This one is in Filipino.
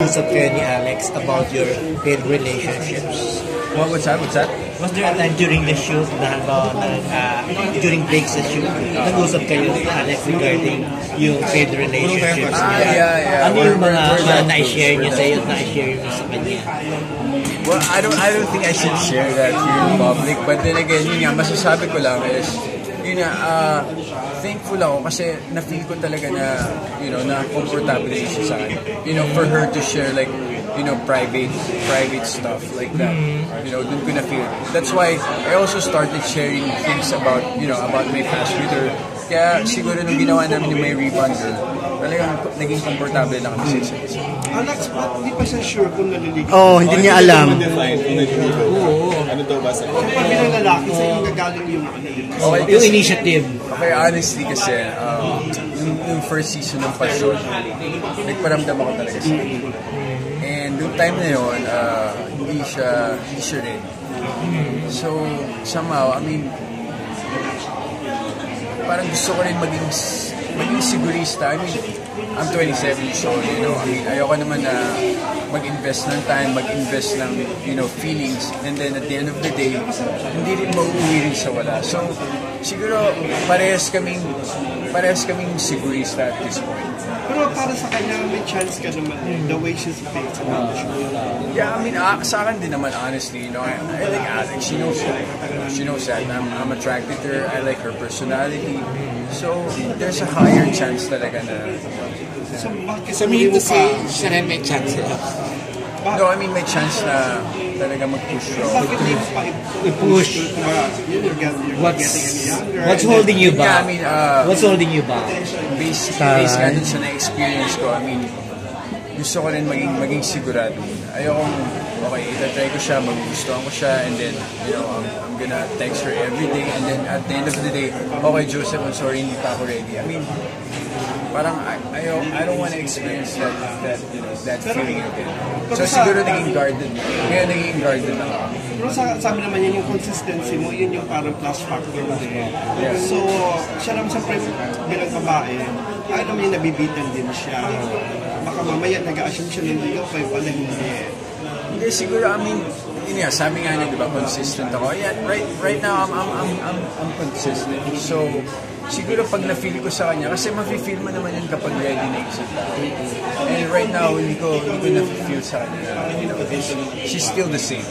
Usap kayo ni Alex about your failed relationships. What's that? Was there a time during the shoot na during breaks sa shoot, nag-usap kayo ni Alex regarding yung failed relationships? Yeah. Ano yung mga na-share niya sa'yo at na-share niya sa kanya? Well, I don't think I should share that here in public. But then again, yun nga, masasabi ko lang is, yun nga, thankful ako kasi na-feel ko talaga na, na comfortable siya sa akin. For her to share like, private stuff like that. Dun ko na-feel. That's why I also started sharing things about, about my past with her. Kaya siguro nung ginawa namin yung may rebound girl, talagang naging komportable lang kami sa isa. Alex, hindi pa siya sure kung naliligaw. Hindi niya alam. Ano to ba sa kanya? Pag bilang lalaki, sa yung gagaling yung Yung initiative. Okay, honestly kasi, yung first season ng Passion, nagparamdam ako talaga sa kanya. And yung time na yun, hindi siya ready. So, somehow, I mean, parang gusto ko rin maging sigurista. I mean, I'm 27 years old, I mean, ayoko naman na mag-invest ng time, mag-invest ng, feelings, and then at the end of the day, hindi rin mauuwi rin sa wala. So, siguro, parehas kaming sigurista at this point. Pero para sa kanya, may chance ka naman, the way she's based about the show. Yeah, I mean, sa akin din naman, honestly, I like Alex. She knows that. She knows that. I'm attracted to her. I like her personality. So, there's a higher chance talaga na... So, bakit Sabihin ko siya rin may chance nila. No, I mean, may chance na talaga mag-push through. Bakit di mo pa I-push? What's holding you back? Yeah, I mean, What's holding you back? Based nga dun sa na-experience ko, I mean, gusto ko rin maging sigurado. Ayokong, okay, itatry ko siya, magugustuhan ko siya, and then, I'm gonna text her every day, and then at the end of the day, okay, Joseph, I'm sorry, hindi pa ako ready. I mean, parang I don't want to experience that feeling again. So siguro naging guarded. Ngayon naging guarded ako. Pero sabi naman yun, yung consistency mo, yun yung parang plus factor mo. Yeah. So, siya naman siyempre bilang babae, ayaw naman yung nabibitan din siya. Baka mamaya nag-assume siya ng ligaw, kayo pala hindi. Hindi, siguro, I mean, yun nga, sabi nga niya, di ba, consistent ako. Yeah, right now, I'm consistent. So, siguro pag na-feel ko sa kanya, kasi ma-feel mo naman yun kapag ready na isip ka. And right now, hindi ko na-feel sa kanya. She's still the same.